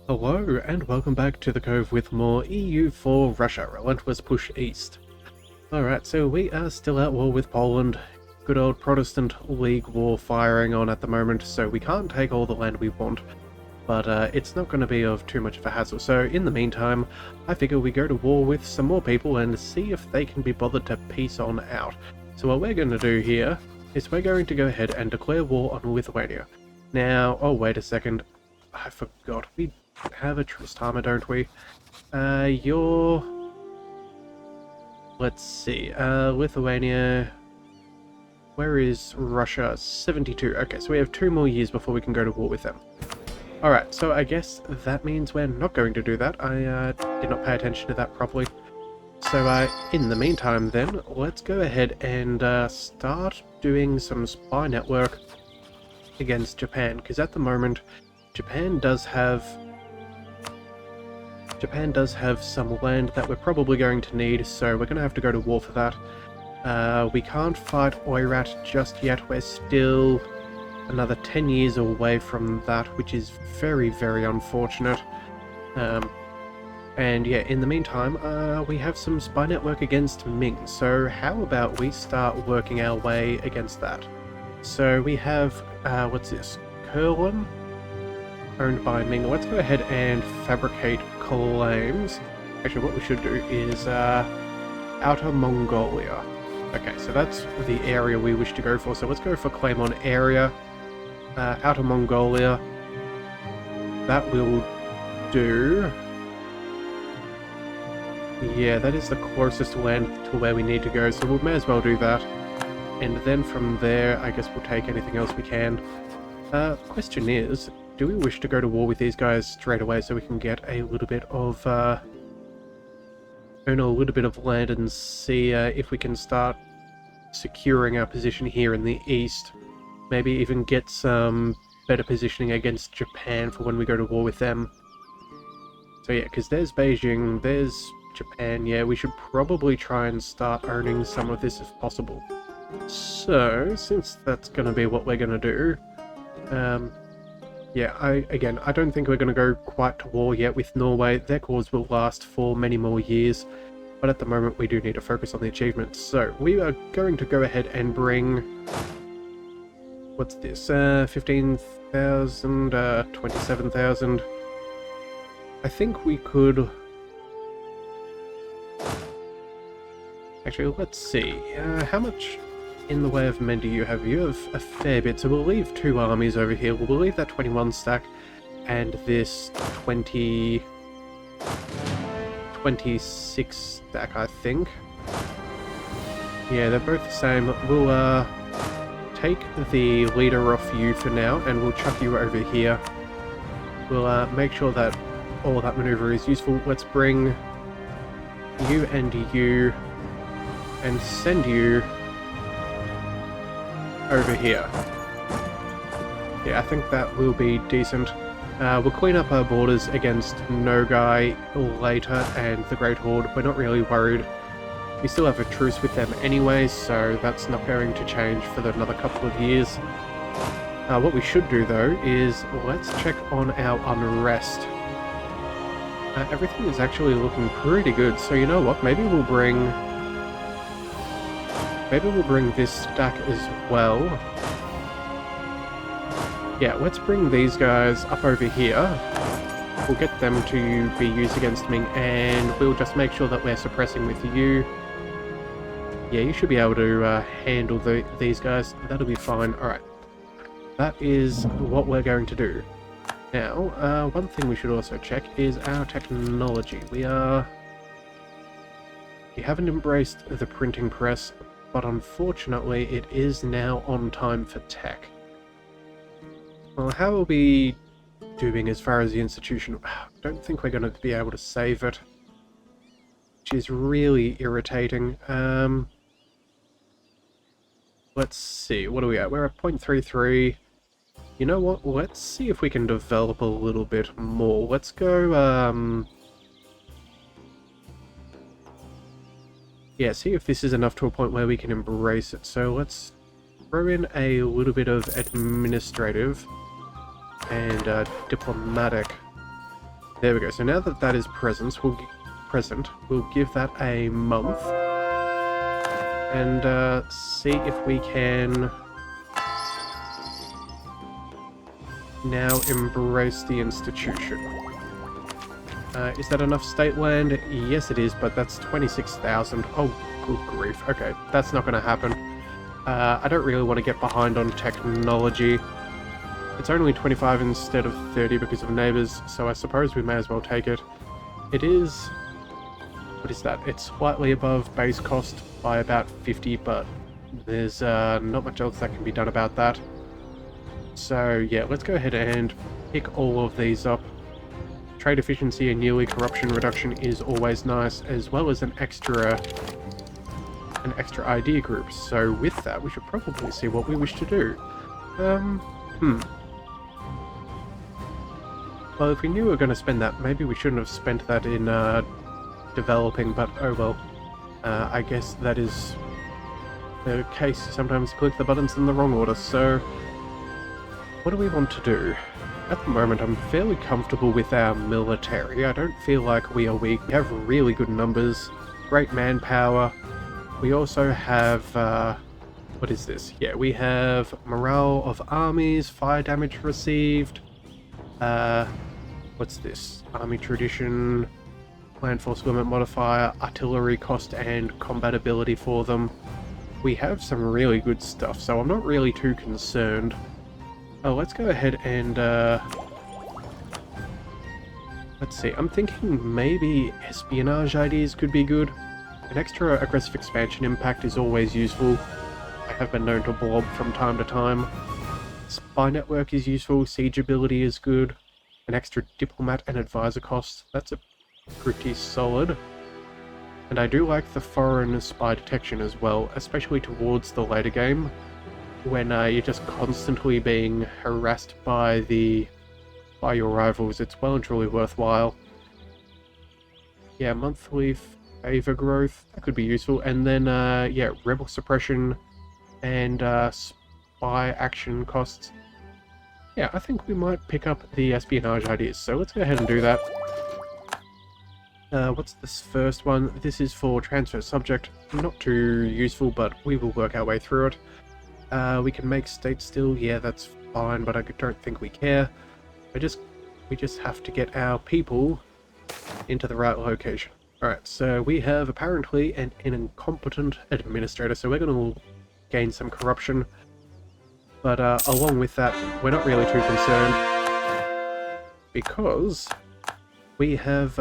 Hello, and welcome back to the Cove with more EU4 Russia, Relentless Push East. Alright, so we are still at war with Poland. Good old Protestant League war firing on at the moment, so we can't take all the land we want. But it's not going to be of too much of a hassle, so in the meantime, I figure we go to war with some more people and see if they can be bothered to peace on out. So what we're going to do here is we're going to go ahead and declare war on Lithuania. Now, oh wait a second, I forgot, we have a truce timer, don't we? Let's see, Lithuania... Where is Russia? 72. Okay, so we have 2 more years before we can go to war with them. Alright, so I guess that means we're not going to do that. I did not pay attention to that properly. So in the meantime then, let's go ahead and start doing some spy network against Japan, because at the moment Japan does have some land that we're probably going to need, so we're going to have to go to war for that. We can't fight Oirat just yet. We're still another 10 years away from that, which is very, very unfortunate. And yeah, in the meantime, we have some spy network against Ming, so how about we start working our way against that? So we have, what's this? Kurlan, owned by Ming. Let's go ahead and fabricate claims. Actually, what we should do is Outer Mongolia. Okay, so that's the area we wish to go for. So let's go for claim on area. Outer Mongolia. That will do. Yeah, that is the closest land to where we need to go, so we may as well do that. And then from there, I guess we'll take anything else we can. Question is, do we wish to go to war with these guys straight away so we can get a little bit of, own a little bit of land and see if we can start securing our position here in the east? Maybe even get some better positioning against Japan for when we go to war with them. So yeah, because there's Beijing, there's Japan. Yeah, we should probably try and start owning some of this if possible. So, since that's going to be what we're going to do, yeah, I don't think we're going to go quite to war yet with Norway. Their cause will last for many more years, but at the moment we do need to focus on the achievements. So, we are going to go ahead and bring... What's this? 15,000, 27,000. I think we could... Actually, let's see. How much in the way of men do you have? You have a fair bit, so we'll leave 2 armies over here. We'll leave that 21 stack and this 26 stack, I think. Yeah, they're both the same. We'll take the leader off you for now, and we'll chuck you over here. We'll make sure that all that maneuver is useful. Let's bring you and send you over here. Yeah, I think that will be decent. We'll clean up our borders against Nogai later and the Great Horde. We're not really worried. We still have a truce with them anyway, so that's not going to change for another couple of years. What we should do though is let's check on our unrest. Everything is actually looking pretty good, so you know what, maybe we'll bring this stack as well. Yeah, let's bring these guys up over here. We'll get them to be used against Ming, and we'll just make sure that we're suppressing with you. Yeah, you should be able to handle these guys. That'll be fine. Alright. That is what we're going to do. Now, one thing we should also check is our technology. We haven't embraced the printing press, but unfortunately it is now on time for tech. Well, how are we doing as far as the institution? I don't think we're going to be able to save it, which is really irritating. Let's see, what are we at? We're at 0.33. You know what, let's see if we can develop a little bit more. Let's go, yeah, see if this is enough to a point where we can embrace it. So let's throw in a little bit of administrative and diplomatic There we go. So now that that is present, we'll give that a month. And see if we can now embrace the institution. Is that enough state land? Yes, it is, but that's 26,000. Oh, good grief. Okay, that's not going to happen. I don't really want to get behind on technology. It's only 25 instead of 30 because of neighbours, so I suppose we may as well take it. It is... what is that? It's slightly above base cost by about 50, but there's not much else that can be done about that. So yeah, let's go ahead and pick all of these up. Trade efficiency and yearly corruption reduction is always nice, as well as an extra idea group. So with that, we should probably see what we wish to do. Well, if we knew we were going to spend that, maybe we shouldn't have spent that in developing, but oh well. I guess that is the case. Sometimes you click the buttons in the wrong order, so what do we want to do? At the moment, I'm fairly comfortable with our military. I don't feel like we are weak. We have really good numbers, great manpower. We also have, what is this? Yeah, we have morale of armies, fire damage received. What's this? Army tradition, land force limit modifier, artillery cost and combat ability for them. We have some really good stuff, so I'm not really too concerned. Oh, let's go ahead and, let's see, I'm thinking maybe espionage ideas could be good. An extra aggressive expansion impact is always useful. I have been known to blob from time to time. Spy network is useful, siege ability is good. An extra diplomat and advisor cost, that's a pretty solid. And I do like the foreign spy detection as well, especially towards the later game, when you're just constantly being harassed by your rivals. It's well and truly worthwhile. Yeah, monthly favor growth, that could be useful. And then, yeah, rebel suppression and spy action costs. Yeah, I think we might pick up the espionage ideas, so let's go ahead and do that. What's this first one? This is for transfer subject. Not too useful, but we will work our way through it. We can make state still, yeah, that's fine, but I don't think we care. We just have to get our people into the right location. Alright, so we have apparently an incompetent administrator, so we're going to gain some corruption. But along with that, we're not really too concerned, because we have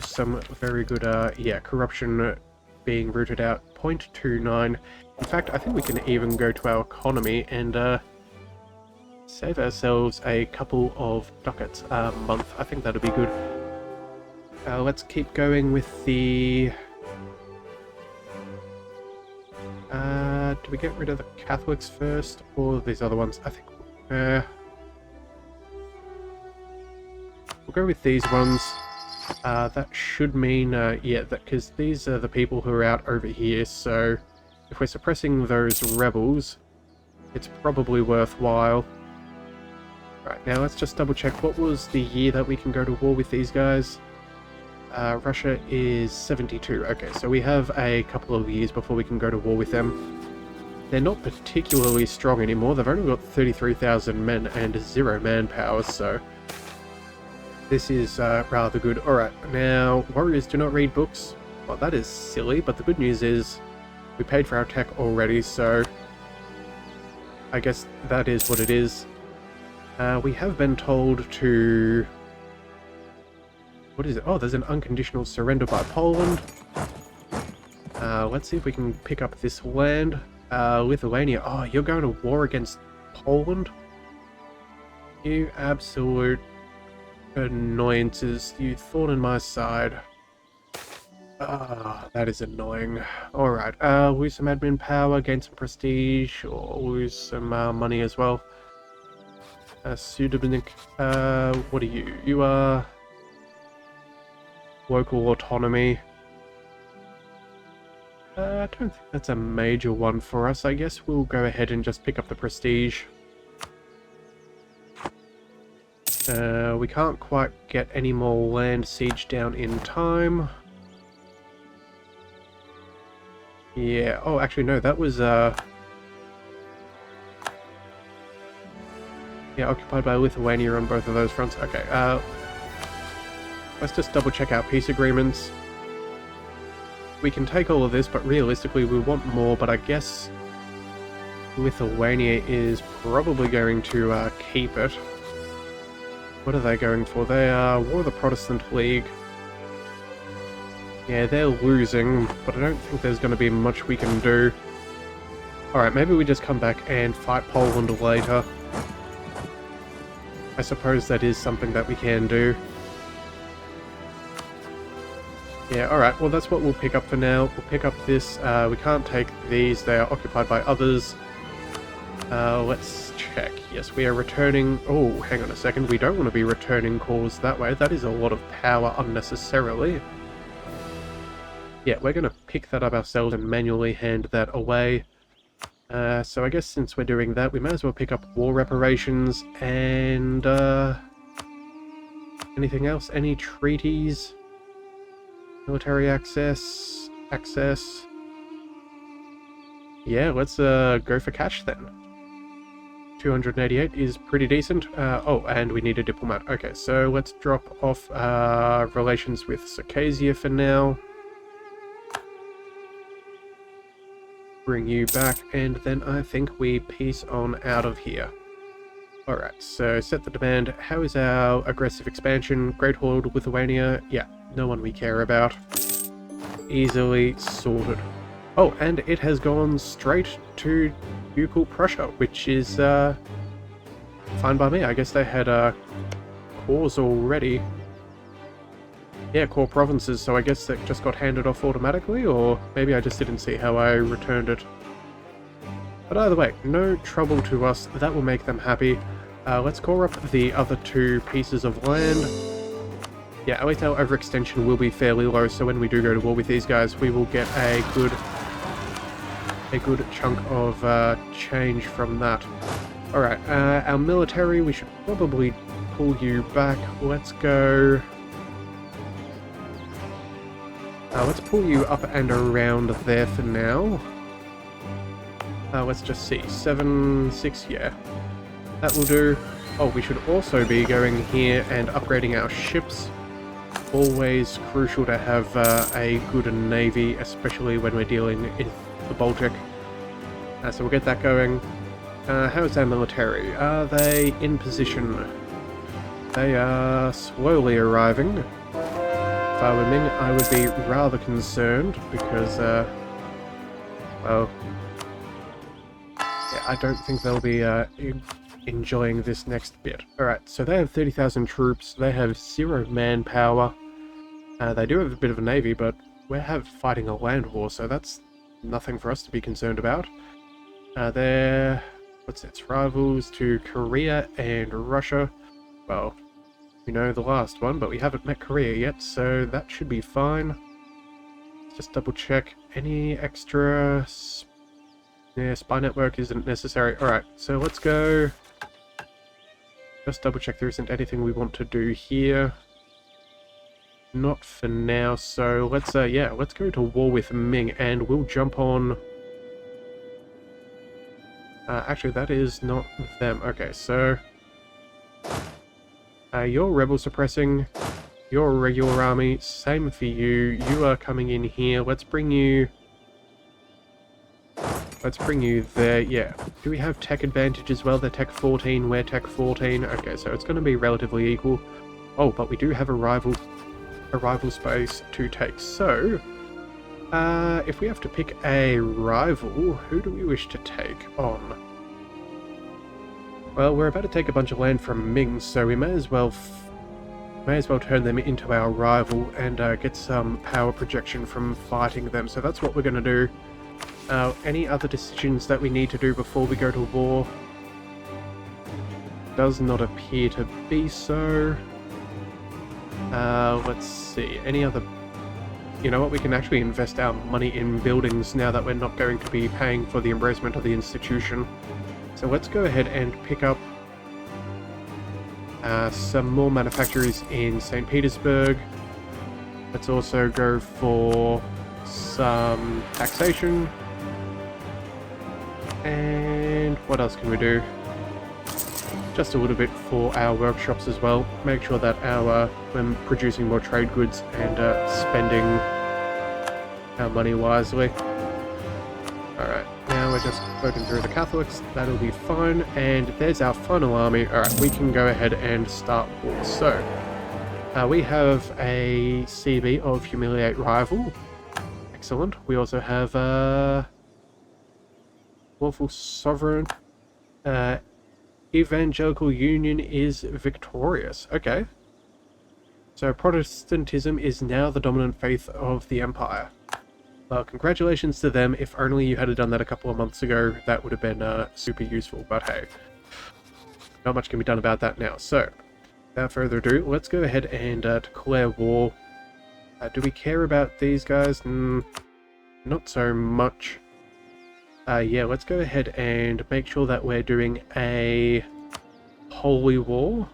some very good, yeah, corruption being rooted out. 0.29. In fact, I think we can even go to our economy and save ourselves a couple of ducats a month. I think that'll be good. Let's keep going with the... do we get rid of the Catholics first, or these other ones? I think... we'll go with these ones. That should mean, yeah, that because these are the people who are out over here, so if we're suppressing those rebels, it's probably worthwhile. Right, now let's just double check what was the year that we can go to war with these guys. Russia is 72. Okay, so we have a couple of years before we can go to war with them. They're not particularly strong anymore. They've only got 33,000 men and 0 manpower, so this is rather good. Alright, now, warriors do not read books. Well, that is silly, but the good news is we paid for our tech already, so I guess that is what it is. We have been told to... what is it? Oh, there's an unconditional surrender by Poland. Let's see if we can pick up this land. Lithuania. Oh, you're going to war against Poland? You absolute annoyances. You thorn in my side. Ah, that is annoying. Alright, lose some admin power, gain some prestige, or lose some money as well. Sudobnik, what are you? You are... local autonomy. I don't think that's a major one for us. I guess we'll go ahead and just pick up the prestige. We can't quite get any more land siege down in time. Yeah, oh actually no, that was yeah, occupied by Lithuania on both of those fronts. Okay, let's just double check our peace agreements. We can take all of this, but realistically we want more, but I guess Lithuania is probably going to keep it. What are they going for? They are War of the Protestant League. Yeah, they're losing, but I don't think there's going to be much we can do. Alright, maybe we just come back and fight Poland later. I suppose that is something that we can do. Yeah, alright, well that's what we'll pick up for now. We'll pick up this. We can't take these, they are occupied by others. Let's check. Yes, we are returning... Oh, hang on a second. We don't want to be returning cores that way. That is a lot of power unnecessarily. Yeah, we're going to pick that up ourselves and manually hand that away. So I guess since we're doing that, we may as well pick up war reparations and... anything else? Any treaties? Military access? Access? Yeah, let's go for cash then. 288 is pretty decent. Oh, and we need a diplomat. Okay, so let's drop off relations with Circassia for now. Bring you back, and then I think we peace on out of here. Alright, so set the demand. How is our aggressive expansion? Great Horde, Lithuania? Yeah, no one we care about. Easily sorted. Oh, and it has gone straight to Ducal Prussia, which is fine by me. I guess they had cores already. Yeah, core provinces, so I guess that just got handed off automatically, or maybe I just didn't see how I returned it. But either way, no trouble to us. That will make them happy. Let's core up the other two pieces of land. Yeah, at least our overextension will be fairly low, so when we do go to war with these guys, we will get a good chunk of change from that. Alright, our military, we should probably pull you back. Let's go... let's pull you up and around there for now. Let's just see. 7, 6, yeah. That will do. Oh, we should also be going here and upgrading our ships. Always crucial to have a good navy, especially when we're dealing with the Baltic. So we'll get that going. How's our military? Are they in position? They are slowly arriving. If I were Ming, I would be rather concerned because, well, yeah, I don't think they'll be enjoying this next bit. Alright, so they have 30,000 troops, they have 0 manpower. They do have a bit of a navy, but we're fighting a land war, so that's nothing for us to be concerned about. They're, what's its rivals to Korea and Russia. Well, we know the last one, but we haven't met Korea yet, so that should be fine. Let's just double check. Any extra... Yeah, spy network isn't necessary. Alright, so let's go... Just double check there isn't anything we want to do here. Not for now, so let's, yeah, let's go to war with Ming, and we'll jump on... actually, that is not them. Okay, so... you're rebel suppressing, you're a regular army, same for you, you are coming in here, let's bring you there, yeah. Do we have tech advantage as well? They're tech 14, we're tech 14, okay, so it's going to be relatively equal. Oh, but we do have a rival space to take, so, if we have to pick a rival, who do we wish to take on? Well, we're about to take a bunch of land from Ming, so we may as well turn them into our rival and get some power projection from fighting them. So that's what we're going to do. Any other decisions that we need to do before we go to war? Does not appear to be so. Let's see. Any other... You know what? We can actually invest our money in buildings now that we're not going to be paying for the embracement of the institution. So let's go ahead and pick up Some more manufacturers in St. Petersburg. Let's also go for some taxation. And what else can we do? Just a little bit for our workshops as well. Make sure that we're producing more trade goods and spending our money wisely. Alright, now we're just working through the Catholics. That'll be fine. And there's our final army. Alright, we can go ahead and start war. So, we have a CB of Humiliate Rival. Excellent. We also have Lawful Sovereign. Evangelical Union is victorious. Okay. So Protestantism is now the dominant faith of the Empire. Well, congratulations to them. If only you had done that a couple of months ago, that would have been super useful. But hey, not much can be done about that now. So, without further ado, let's go ahead and declare war. Do we care about these guys? Not so much. Yeah, let's go ahead and make sure that we're doing a holy war.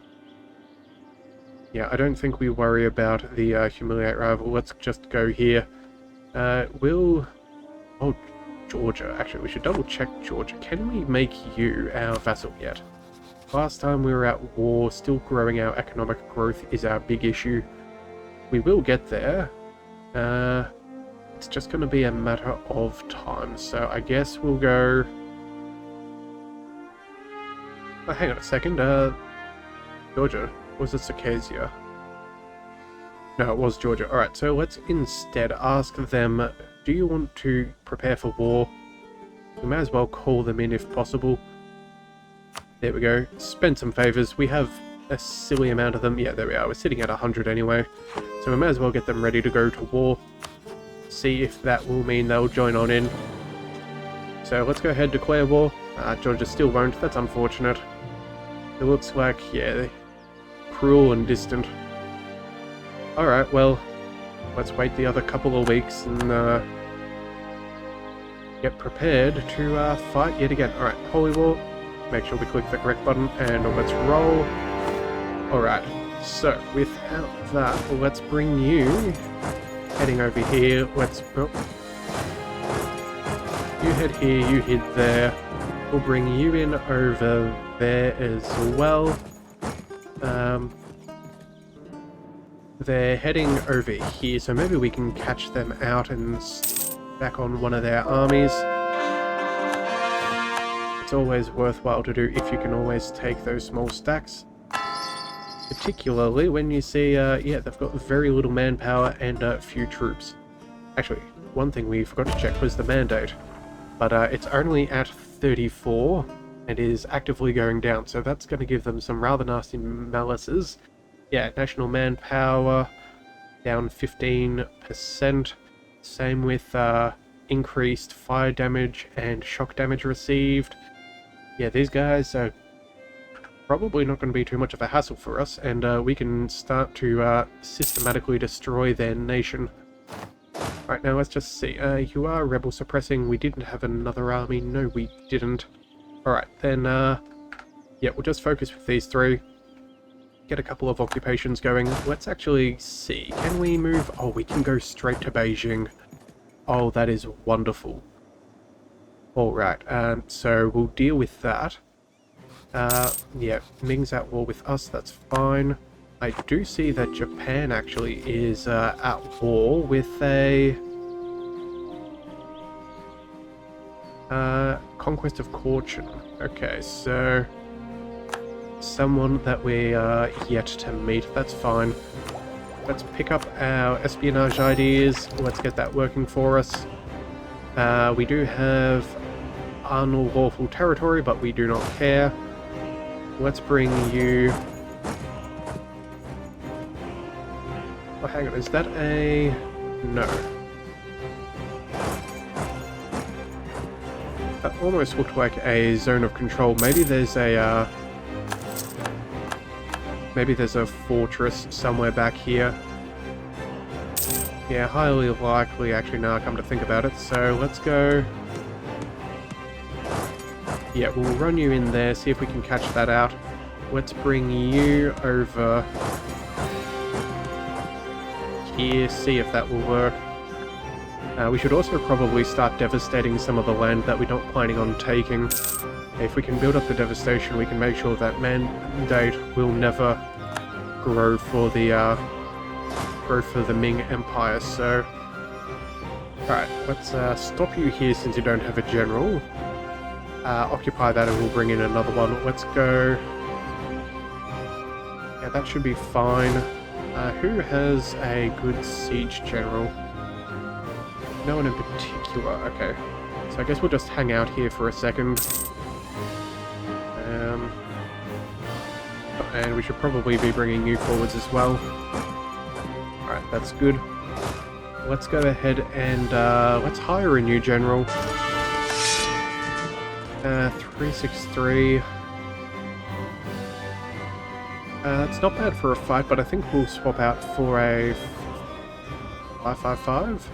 Yeah, I don't think we worry about the Humiliate Rival. Let's just go here. Oh, Georgia. Actually, we should double check Georgia. Can we make you our vassal yet? Last time we were at war, still growing our economic growth is our big issue. We will get there. It's just going to be a matter of time, so I guess we'll go... Oh, hang on a second, Georgia. Was it Circassia? No, it was Georgia. Alright, so let's instead ask them, do you want to prepare for war? We may as well call them in if possible. There we go. Spend some favours. We have a silly amount of them. Yeah, there we are. We're sitting at 100 anyway. So we may as well get them ready to go to war. See if that will mean they'll join on in. So let's go ahead, declare war. Georgia still won't. That's unfortunate. It looks like, yeah, cruel and distant. Alright, well, let's wait the other couple of weeks and get prepared to fight yet again. Alright, Holy War. Make sure we click the correct button and let's roll. Alright, so without that, let's bring you heading over here. Let's... Oh. You head here, you head there. We'll bring you in over there as well. They're heading over here, so maybe we can catch them out and stack on one of their armies. It's always worthwhile to do if you can always take those small stacks. Particularly when you see, yeah, they've got very little manpower and few troops. Actually, one thing we forgot to check was the mandate. But it's only at 34 and is actively going down, so that's going to give them some rather nasty malices. Yeah, national manpower down 15%. Same with increased fire damage and shock damage received. Yeah, these guys are probably not going to be too much of a hassle for us, and we can start to systematically destroy their nation. Right, now let's just see. You are rebel suppressing. We didn't have another army. No, we didn't. Alright, then, yeah, we'll just focus with these three. Get a couple of occupations going. Let's actually see. Can we move? Oh, we can go straight to Beijing. Oh, that is wonderful. Alright, so we'll deal with that. Yeah, Ming's at war with us, that's fine. I do see that Japan actually is at war with a... Conquest of Caution. Okay, so... someone that we are yet to meet, that's fine. Let's pick up our espionage ideas, let's get that working for us. We do have unlawful territory, but we do not care. Let's bring you... Oh, hang on, is that a... No. That almost looked like a zone of control. Maybe there's a, maybe there's a fortress somewhere back here. Yeah, highly likely, actually, now I come to think about it. So, let's go... Yeah, we'll run you in there, see if we can catch that out. let's bring you over here, see if that will work. We should also probably start devastating some of the land that we're not planning on taking. If we can build up the devastation, we can make sure that mandate will never grow for the Ming Empire. So, alright, let's stop you here since you don't have a general. Occupy that and we'll bring in another one. Let's go. Yeah, that should be fine. Who has a good siege general? No one in particular. Okay. So I guess we'll just hang out here for a second. And we should probably be bringing you forwards as well. Alright, that's good. Let's go ahead and let's hire a new general. 363. It's not bad for a fight, but I think we'll swap out for a 555.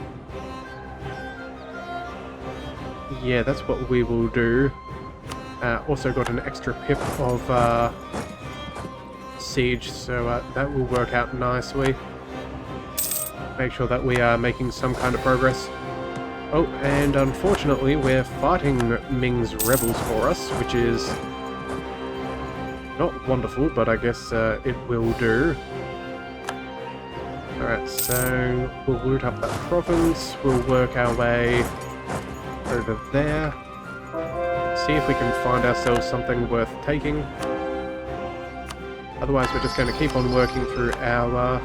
Yeah, that's what we will do. Also got an extra pip of siege, so that will work out nicely. Make sure that we are making some kind of progress. Oh, and unfortunately we're fighting Ming's rebels for us, which is not wonderful, but I guess it will do. Alright, so we'll loot up that province, we'll work our way over there, see if we can find ourselves something worth taking. Otherwise we're just going to keep on working through our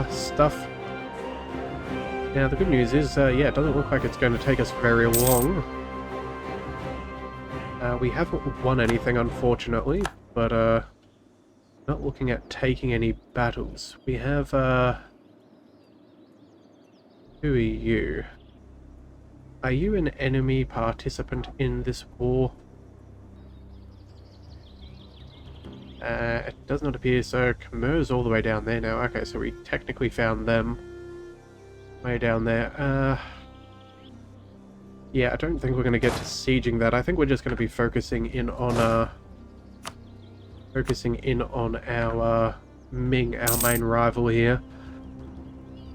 stuff. Now the good news is, yeah, it doesn't look like it's going to take us very long. We haven't won anything, unfortunately, but not looking at taking any battles. We have, who are you? Are you an enemy participant in this war? It does not appear so. Khmer's all the way down there now. Okay, so we technically found them. Way down there. Yeah, I don't think we're going to get to sieging that. I think we're just going to be focusing in on our Ming, our main rival here.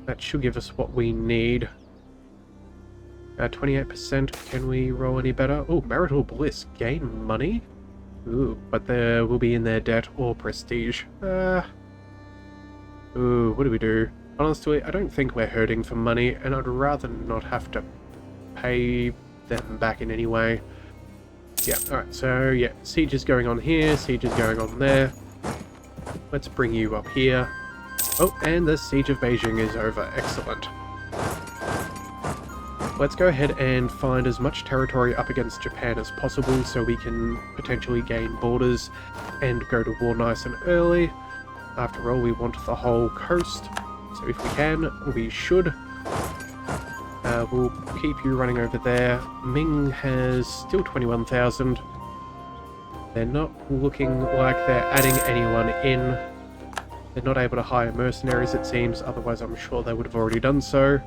That should give us what we need. 28%. Can we roll any better? Oh, marital bliss. Gain money? Ooh, but there will be in their debt or prestige. Ooh, what do we do? Honestly, I don't think we're hurting for money, and I'd rather not have to pay them back in any way. Yeah, alright, so yeah, siege is going on here, siege is going on there. Let's bring you up here. Oh, and the siege of Beijing is over. Excellent. Let's go ahead and find as much territory up against Japan as possible so we can potentially gain borders and go to war nice and early. After all, we want the whole coast, so if we can, we should. We'll keep you running over there. Ming has still 21,000. They're not looking like they're adding anyone in. They're not able to hire mercenaries, it seems, otherwise I'm sure they would have already done so.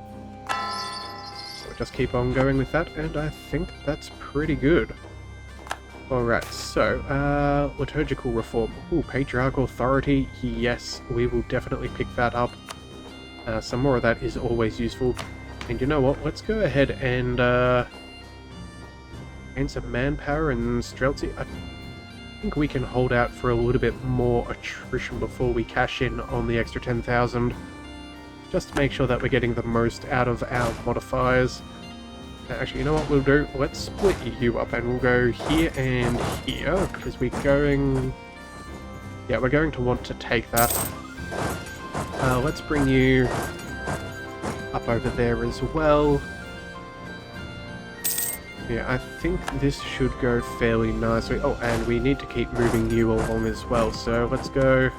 Just keep on going with that, and I think that's pretty good. Alright, so, liturgical reform. Ooh, patriarchal authority. Yes, we will definitely pick that up. Some more of that is always useful. And you know what, let's go ahead and gain some manpower and Streltsy. I think we can hold out for a little bit more attrition before we cash in on the extra 10,000. Just to make sure that we're getting the most out of our modifiers. Actually, you know what we'll do? Let's split you up and we'll go here and here, because we're going... Yeah, we're going to want to take that. Let's bring you up over there as well. Yeah, I think this should go fairly nicely. Oh, and we need to keep moving you along as well, so let's go...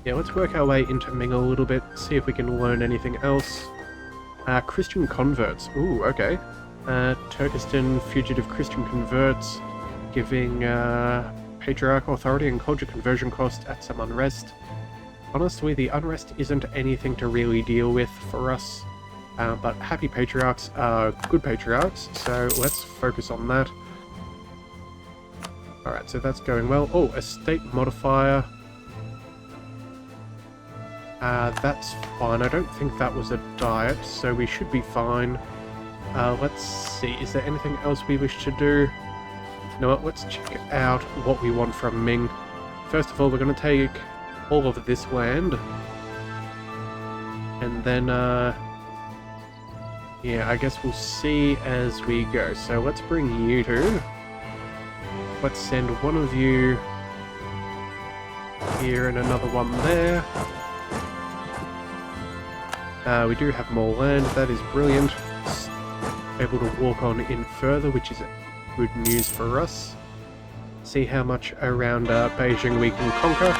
Yeah, let's work our way into Ming a little bit, see if we can learn anything else. Christian converts. Ooh, okay. Turkestan fugitive Christian converts, giving patriarchal authority and culture conversion cost at some unrest. Honestly, the unrest isn't anything to really deal with for us. But happy patriarchs are good patriarchs, so let's focus on that. Alright, so that's going well. Oh, estate modifier. That's fine. I don't think that was a diet, so we should be fine. Let's see, is there anything else we wish to do? You know what, let's check out what we want from Ming. First of all, we're going to take all of this land. And then, yeah, I guess we'll see as we go. So let's bring you two. Let's send one of you here and another one there. We do have more land, that is brilliant. Able to walk on in further, which is good news for us. See how much around Beijing we can conquer.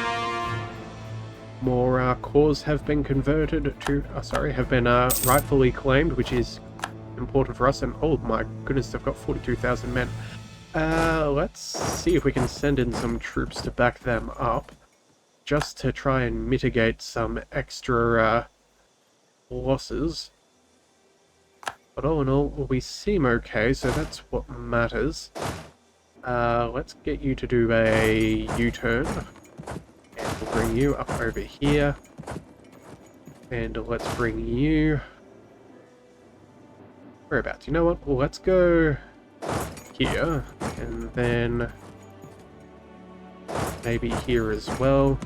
More cores have been converted to, have been rightfully claimed, which is important for us. And oh my goodness, they've got 42,000 men. Let's see if we can send in some troops to back them up, just to try and mitigate some extra losses. But all in all, we seem okay, so that's what matters. Let's get you to do a U-turn. And we'll bring you up over here. And let's bring you... whereabouts? You know what? Well, let's go here. And then... maybe here as well.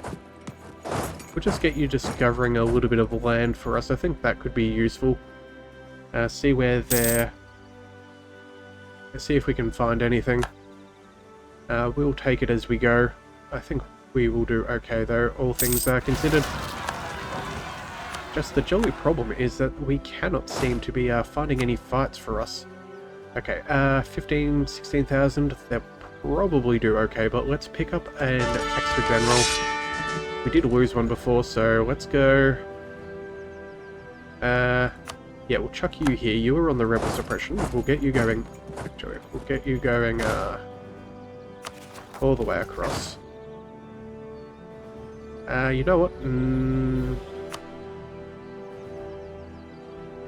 We'll just get you discovering a little bit of land for us. I think that could be useful. See where they're... let's see if we can find anything. We'll take it as we go. I think we will do okay though, all things are considered. Just the jolly problem is that we cannot seem to be finding any fights for us. Okay, 15, 16,000, they'll probably do okay, but let's pick up an extra general. We did lose one before, so let's go... yeah, we'll chuck you here. You were on the rebel suppression. We'll get you going... actually, we'll get you going, all the way across. You know what?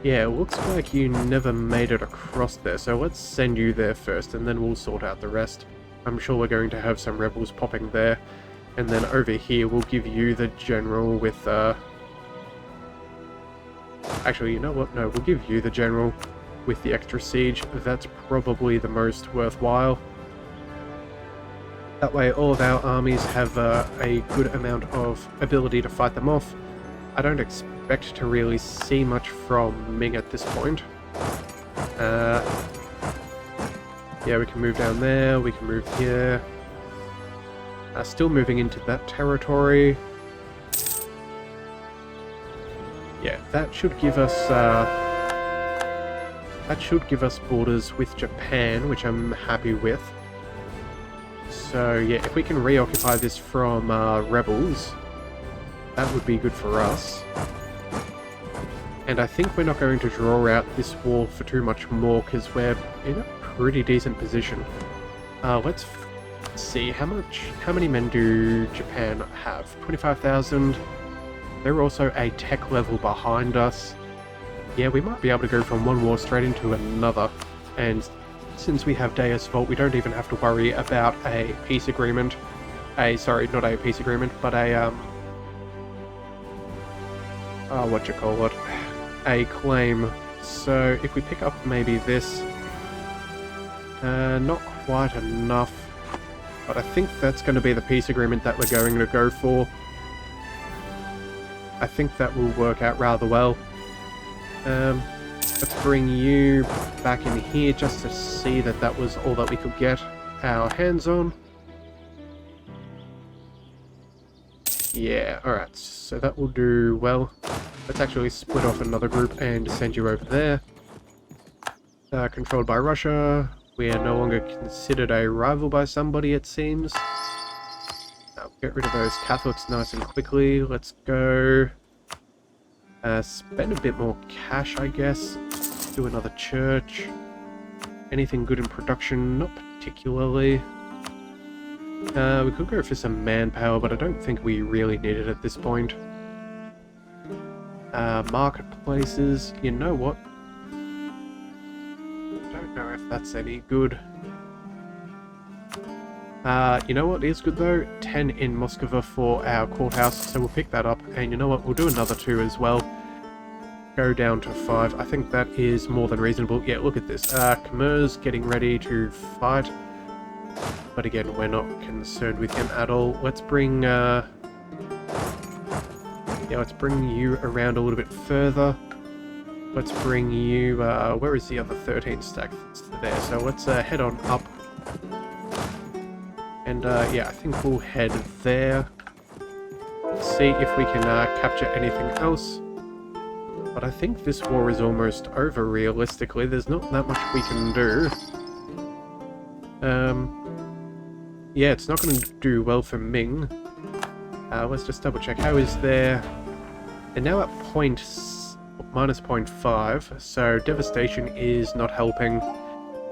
Yeah, it looks like you never made it across there, so let's send you there first, and then we'll sort out the rest. I'm sure we're going to have some rebels popping there. And then over here, we'll give you the general with, actually, you know what? No, we'll give you the general with the extra siege. That's probably the most worthwhile. That way, all of our armies have a good amount of ability to fight them off. I don't expect to really see much from Ming at this point. Yeah, we can move down there, we can move here. Still moving into that territory. Yeah, that should give us borders with Japan, which I'm happy with. So yeah, if we can reoccupy this from rebels, that would be good for us. And I think we're not going to draw out this war for too much more, because we're in a pretty decent position. Let's see, how many men do Japan have? 25,000. They're also a tech level behind us. Yeah, we might be able to go from one war straight into another. And since we have Deus Vult, we don't even have to worry about a peace agreement. Sorry, not a peace agreement, but a, a claim. So if we pick up maybe this, not quite enough, but I think that's going to be the peace agreement that we're going to go for. I think that will work out rather well. Let's bring you back in here just to see that that was all that we could get our hands on. Yeah, alright, so that will do well. Let's actually split off another group and send you over there. Controlled by Russia. We are no longer considered a rival by somebody, it seems. Get rid of those Catholics nice and quickly. Let's go. Spend a bit more cash, I guess. Do another church. Anything good in production? Not particularly. We could go for some manpower, but I don't think we really need it at this point. Marketplaces, you know what? Don't know if that's any good. You know what is good though? 10 in Muscovy for our courthouse, so we'll pick that up, and you know what? We'll do another 2 as well. Go down to 5. I think that is more than reasonable. Yeah, look at this. Khmer's getting ready to fight. But again, we're not concerned with him at all. Let's bring, yeah, let's bring you around a little bit further. Let's bring you, where is the other 13 stack? It's there. So let's head on up. And yeah, I think we'll head there. See if we can capture anything else. But I think this war is almost over, realistically. There's not that much we can do. Yeah, it's not going to do well for Ming. Let's just double check. How is their... They're now at minus 0.5, so devastation is not helping.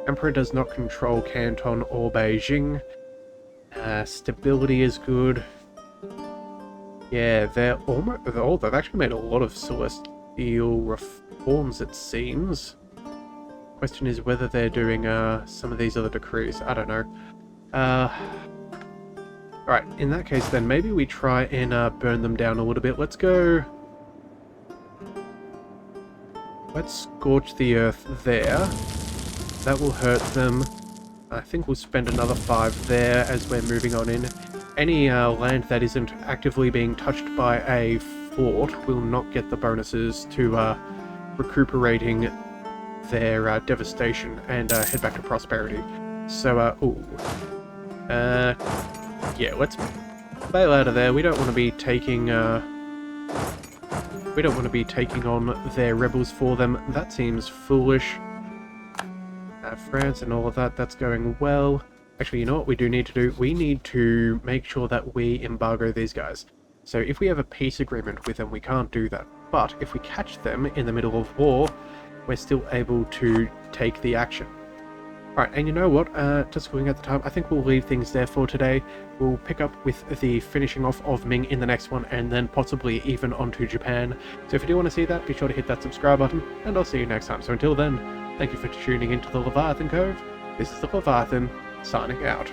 Emperor does not control Canton or Beijing. Stability is good. Yeah, they've actually made a lot of celestial reforms, it seems. Question is whether they're doing some of these other decrees. I don't know. Alright, in that case then, maybe we try and burn them down a little bit. Let's go... Let's scorch the earth there. That will hurt them. I think we'll spend another 5 there as we're moving on in. Any land that isn't actively being touched by a fort will not get the bonuses to recuperating their devastation and head back to prosperity. So, yeah, let's bail out of there. We don't want to be taking, we don't want to be taking on their rebels for them. That seems foolish. France and all of that, that's going well. Actually, you know what we do need to do? We need to make sure that we embargo these guys. So if we have a peace agreement with them, we can't do that. But if we catch them in the middle of war, we're still able to take the action. Alright, and you know what? Just looking at the time, I think we'll leave things there for today. We'll pick up with the finishing off of Ming in the next one, and then possibly even onto Japan. So if you do want to see that, be sure to hit that subscribe button, and I'll see you next time. So until then, thank you for tuning into the Leviathan Cove. This is the Leviathan, signing out.